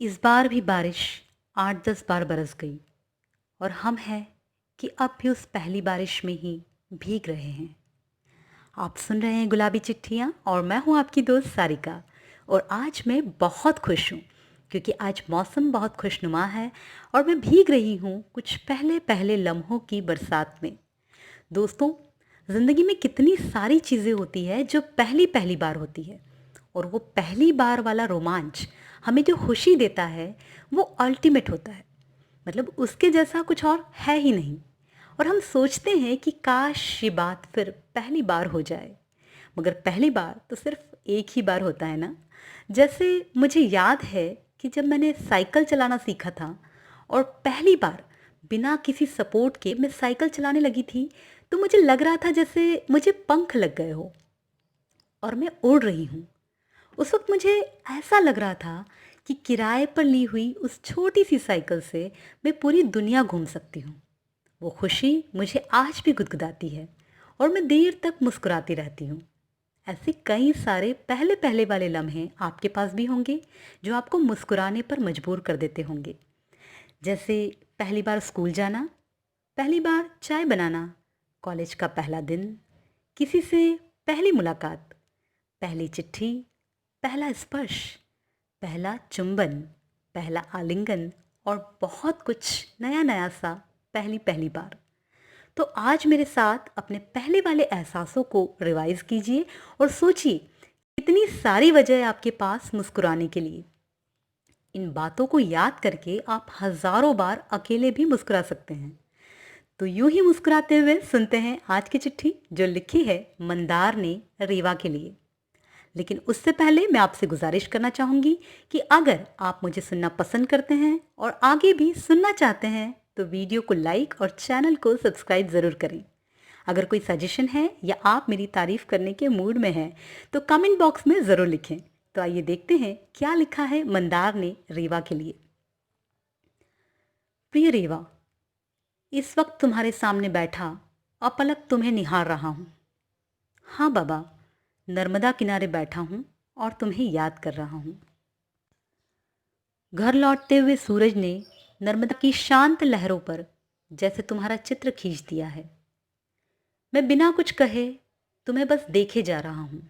इस बार भी बारिश 8-10 बार बरस गई और हम हैं कि अब भी उस पहली बारिश में ही भीग रहे हैं। आप सुन रहे हैं गुलाबी चिट्ठियाँ और मैं हूँ आपकी दोस्त सारिका। और आज मैं बहुत खुश हूँ क्योंकि आज मौसम बहुत खुशनुमा है और मैं भीग रही हूँ कुछ पहले पहले लम्हों की बरसात में। दोस्तों, ज़िंदगी में कितनी सारी चीज़ें होती है जो पहली पहली बार होती है और वो पहली बार वाला रोमांच हमें जो खुशी देता है वो अल्टीमेट होता है। मतलब उसके जैसा कुछ और है ही नहीं। और हम सोचते हैं कि काश ये बात फिर पहली बार हो जाए, मगर पहली बार तो सिर्फ एक ही बार होता है ना। जैसे मुझे याद है कि जब मैंने साइकिल चलाना सीखा था और पहली बार बिना किसी सपोर्ट के मैं साइकिल चलाने लगी थी, तो मुझे लग रहा था जैसे मुझे पंख लग गए हो और मैं उड़ रही हूँ। उस वक्त मुझे ऐसा लग रहा था कि किराए पर ली हुई उस छोटी सी साइकिल से मैं पूरी दुनिया घूम सकती हूँ। वो खुशी मुझे आज भी गुदगुदाती है और मैं देर तक मुस्कुराती रहती हूँ। ऐसे कई सारे पहले पहले वाले लम्हे आपके पास भी होंगे जो आपको मुस्कुराने पर मजबूर कर देते होंगे। जैसे पहली बार स्कूल जाना, पहली बार चाय बनाना, कॉलेज का पहला दिन, किसी से पहली मुलाकात, पहली चिट्ठी, पहला स्पर्श, पहला चुंबन, पहला आलिंगन और बहुत कुछ नया नया सा पहली पहली बार। तो आज मेरे साथ अपने पहले वाले एहसासों को रिवाइज कीजिए और सोचिए कितनी सारी वजह है आपके पास मुस्कुराने के लिए। इन बातों को याद करके आप हजारों बार अकेले भी मुस्कुरा सकते हैं। तो यूं ही मुस्कुराते हुए सुनते हैं आज की चिट्ठी जो लिखी है मंदार ने रीवा के लिए। लेकिन उससे पहले मैं आपसे गुजारिश करना चाहूँगी कि अगर आप मुझे सुनना पसंद करते हैं और आगे भी सुनना चाहते हैं तो वीडियो को लाइक और चैनल को सब्सक्राइब ज़रूर करें। अगर कोई सजेशन है या आप मेरी तारीफ करने के मूड में हैं तो कमेंट बॉक्स में ज़रूर लिखें। तो आइए देखते हैं क्या लिखा है मंदार ने रीवा के लिए। प्रिय रीवा, इस वक्त तुम्हारे सामने बैठा अपलक तुम्हें निहार रहा हूँ। हाँ बाबा, नर्मदा किनारे बैठा हूँ और तुम्हें याद कर रहा हूँ। घर लौटते हुए सूरज ने नर्मदा की शांत लहरों पर जैसे तुम्हारा चित्र खींच दिया है। मैं बिना कुछ कहे तुम्हें बस देखे जा रहा हूँ,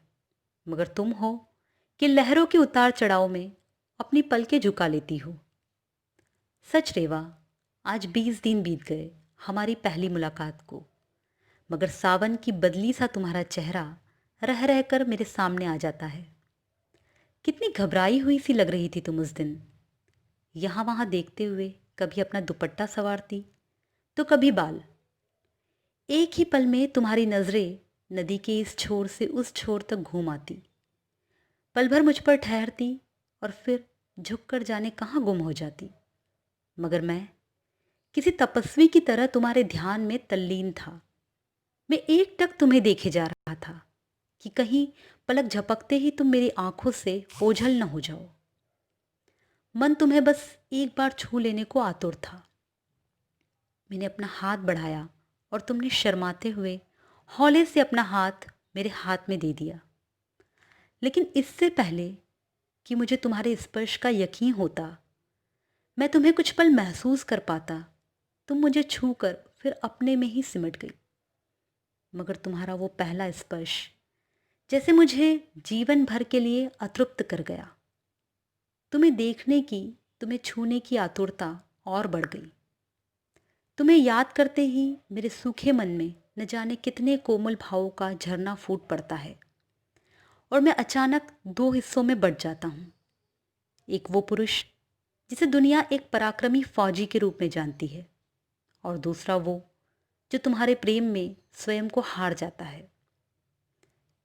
मगर तुम हो कि लहरों के उतार चढ़ाव में अपनी पलकें झुका लेती हो। सच रेवा, आज 20 दिन बीत गए हमारी पहली मुलाकात को, मगर सावन की बदली सा तुम्हारा चेहरा रह रह कर मेरे सामने आ जाता है। कितनी घबराई हुई सी लग रही थी तुम उस दिन, यहाँ वहाँ देखते हुए कभी अपना दुपट्टा संवारती तो कभी बाल। एक ही पल में तुम्हारी नजरें नदी के इस छोर से उस छोर तक घूम आती, पल भर मुझ पर ठहरती और फिर झुककर जाने कहाँ गुम हो जाती। मगर मैं किसी तपस्वी की तरह तुम्हारे ध्यान में तल्लीन था। मैं एकटक तुम्हें देखे जा रहा था कि कहीं पलक झपकते ही तुम मेरी आंखों से ओझल न हो जाओ। मन तुम्हें बस एक बार छू लेने को आतुर था। मैंने अपना हाथ बढ़ाया और तुमने शर्माते हुए हौले से अपना हाथ मेरे हाथ में दे दिया। लेकिन इससे पहले कि मुझे तुम्हारे स्पर्श का यकीन होता, मैं तुम्हें कुछ पल महसूस कर पाता, तुम मुझे छू कर फिर अपने में ही सिमट गई। मगर तुम्हारा वो पहला स्पर्श जैसे मुझे जीवन भर के लिए अतृप्त कर गया। तुम्हें देखने की, तुम्हें छूने की आतुरता और बढ़ गई। तुम्हें याद करते ही मेरे सूखे मन में न जाने कितने कोमल भावों का झरना फूट पड़ता है और मैं अचानक दो हिस्सों में बंट जाता हूँ। एक वो पुरुष जिसे दुनिया एक पराक्रमी फौजी के रूप में जानती है, और दूसरा वो जो तुम्हारे प्रेम में स्वयं को हार जाता है।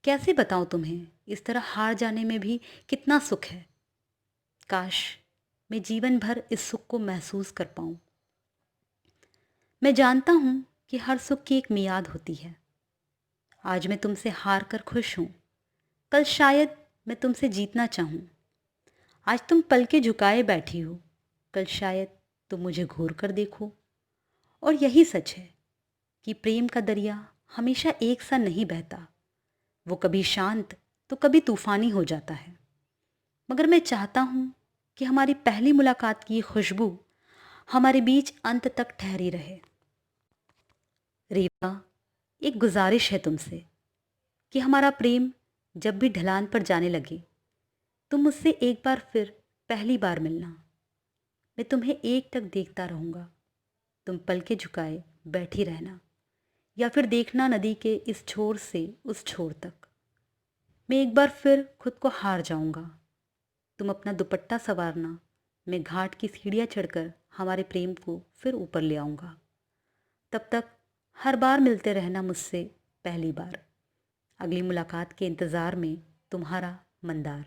कैसे बताऊं तुम्हें, इस तरह हार जाने में भी कितना सुख है। काश मैं जीवन भर इस सुख को महसूस कर पाऊं। मैं जानता हूं कि हर सुख की एक मियाद होती है। आज मैं तुमसे हार कर खुश हूं, कल शायद मैं तुमसे जीतना चाहूं। आज तुम पलके झुकाए बैठी हो, कल शायद तुम मुझे घूर कर देखो। और यही सच है कि प्रेम का दरिया हमेशा एक सा नहीं बहता। वो कभी शांत तो कभी तूफानी हो जाता है। मगर मैं चाहता हूँ कि हमारी पहली मुलाकात की ये खुशबू हमारे बीच अंत तक ठहरी रहे। रीवा, एक गुजारिश है तुमसे कि हमारा प्रेम जब भी ढलान पर जाने लगे, तुम मुझसे एक बार फिर पहली बार मिलना। मैं तुम्हें एक टक देखता रहूँगा, तुम पलके झुकाए बैठी रहना, या फिर देखना नदी के इस छोर से उस छोर तक। मैं एक बार फिर खुद को हार जाऊँगा, तुम अपना दुपट्टा संवारना, मैं घाट की सीढ़ियाँ चढ़कर हमारे प्रेम को फिर ऊपर ले आऊँगा। तब तक हर बार मिलते रहना मुझसे पहली बार। अगली मुलाकात के इंतज़ार में, तुम्हारा मंदार।